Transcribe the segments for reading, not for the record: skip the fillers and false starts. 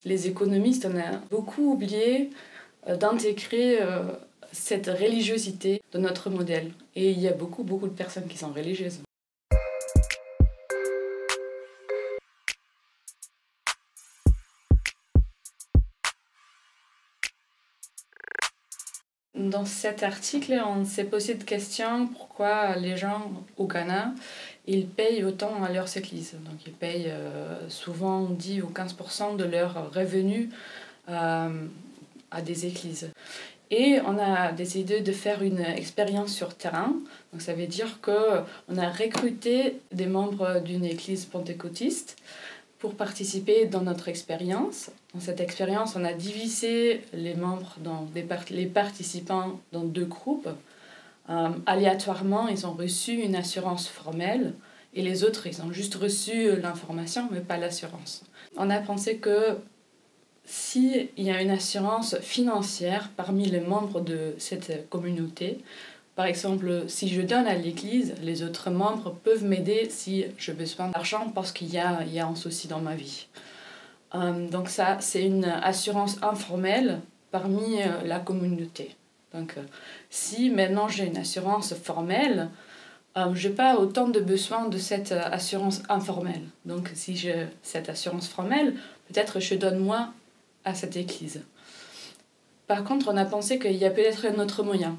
les économistes, on a beaucoup oublié d'intégrer cette religiosité dans notre modèle. Et il y a beaucoup de personnes qui sont religieuses. Dans cet article, on s'est posé de questions pourquoi les gens au Ghana ils payent autant à leurs églises. Donc ils payent souvent 10 ou 15% de leurs revenus à des églises. Et on a décidé de faire une expérience sur terrain. Donc ça veut dire qu'on a recruté des membres d'une église pentecôtiste pour participer dans notre expérience. Dans cette expérience, on a divisé les membres, les participants dans 2 groupes. Aléatoirement, ils ont reçu une assurance formelle et les autres, ils ont juste reçu l'information, mais pas l'assurance. On a pensé que s'il y a une assurance financière parmi les membres de cette communauté, par exemple, si je donne à l'église, les autres membres peuvent m'aider si j'ai besoin d'argent parce qu'il y a un souci dans ma vie. Donc ça, c'est une assurance informelle parmi la communauté. Donc si maintenant j'ai une assurance formelle, je n'ai pas autant de besoin de cette assurance informelle. Donc si j'ai cette assurance formelle, peut-être je donne moins à cette église. Par contre, on a pensé qu'il y a peut-être un autre moyen.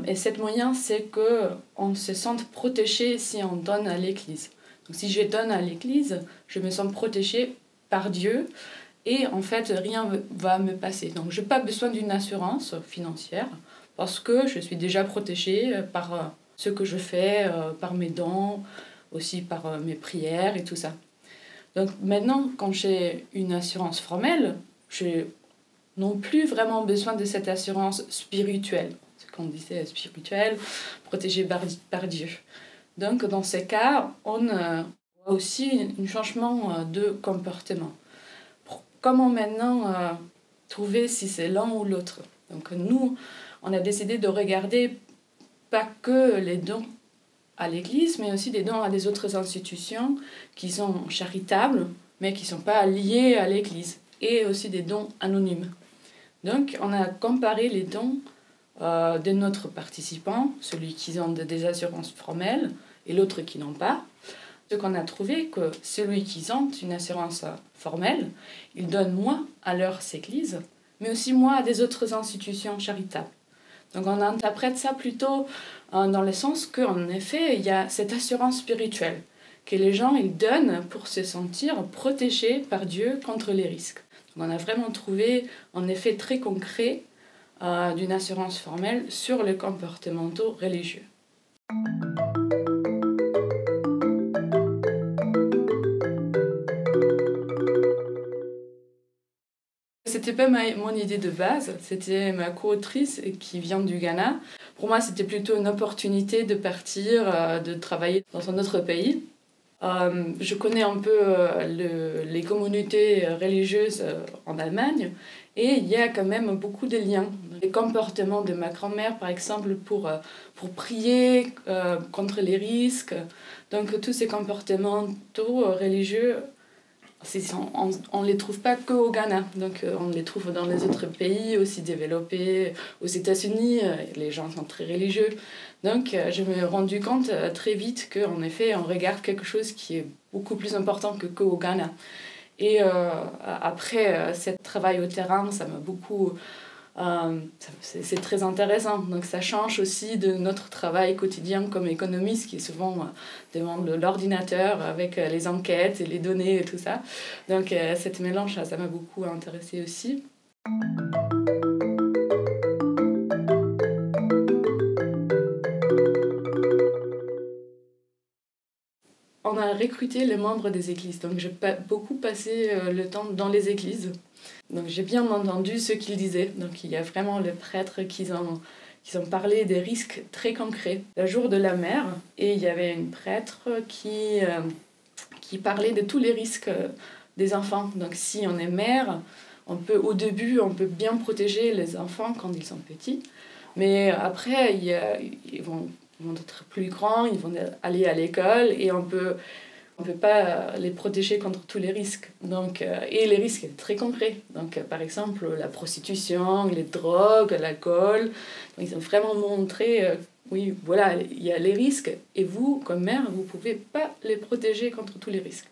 Et cet moyen, c'est qu'on se sente protégé si on donne à l'église. Donc si je donne à l'église, je me sens protégée par Dieu et en fait, rien ne va me passer. Donc je n'ai pas besoin d'une assurance financière parce que je suis déjà protégée par ce que je fais, par mes dons, aussi par mes prières et tout ça. Donc maintenant, quand j'ai une assurance formelle, je n'ai non plus vraiment besoin de cette assurance spirituelle. Ce qu'on disait spirituelle, protégée par Dieu. Donc dans ces cas, on a aussi un changement de comportement. Comment maintenant trouver si c'est l'un ou l'autre? Donc nous, on a décidé de regarder pas que les dons à l'église, mais aussi des dons à des autres institutions qui sont charitables, mais qui ne sont pas liées à l'église, et aussi des dons anonymes. Donc, on a comparé les dons de notre participant, celui qui ont des assurances formelles et l'autre qui n'ont pas. Ce qu'on a trouvé, que celui qui ont une assurance formelle, ils donnent moins à leurs églises, mais aussi moins à des autres institutions charitables. Donc on interprète ça plutôt dans le sens qu'en effet, il y a cette assurance spirituelle que les gens ils donnent pour se sentir protégés par Dieu contre les risques. Donc on a vraiment trouvé un effet très concret d'une assurance formelle sur les comportementaux religieux. C'était pas mon idée de base, c'était ma co-autrice qui vient du Ghana. Pour moi, c'était plutôt une opportunité de partir, de travailler dans un autre pays. Je connais un peu les communautés religieuses en Allemagne et il y a quand même beaucoup de liens. Les comportements de ma grand-mère, par exemple, pour prier contre les risques. Donc tous ces comportements religieux, on ne les trouve pas qu'au Ghana, donc on les trouve dans les autres pays aussi développés. Aux États-Unis, les gens sont très religieux. Donc je me suis rendu compte très vite qu'en effet, on regarde quelque chose qui est beaucoup plus important qu'au Ghana. Et après ce travail au terrain, ça m'a beaucoup... c'est très intéressant. Donc ça change aussi de notre travail quotidien comme économiste qui souvent demande l'ordinateur avec les enquêtes et les données et tout ça. Donc cette mélange, ça m'a beaucoup intéressée aussi. On a recruté les membres des églises, donc j'ai beaucoup passé le temps dans les églises. Donc j'ai bien entendu ce qu'ils disaient. Donc il y a vraiment les prêtres qui ont parlé des risques très concrets. Le jour de la mer, et il y avait une prêtre qui parlait de tous les risques des enfants. Donc si on est mère, au début, on peut bien protéger les enfants quand ils sont petits. Mais après, ils vont être plus grands, ils vont aller à l'école et on peut On ne peut pas les protéger contre tous les risques. Donc, et les risques sont très concrets. Donc, par exemple, la prostitution, les drogues, l'alcool. Ils ont vraiment montré, oui, voilà, il y a les risques. Et vous, comme mère, vous ne pouvez pas les protéger contre tous les risques.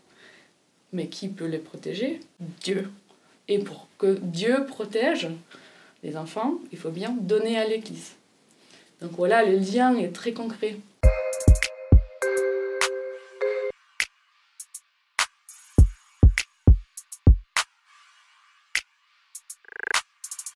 Mais qui peut les protéger? Dieu. Et pour que Dieu protège les enfants, il faut bien donner à l'Église. Donc voilà, le lien est très concret.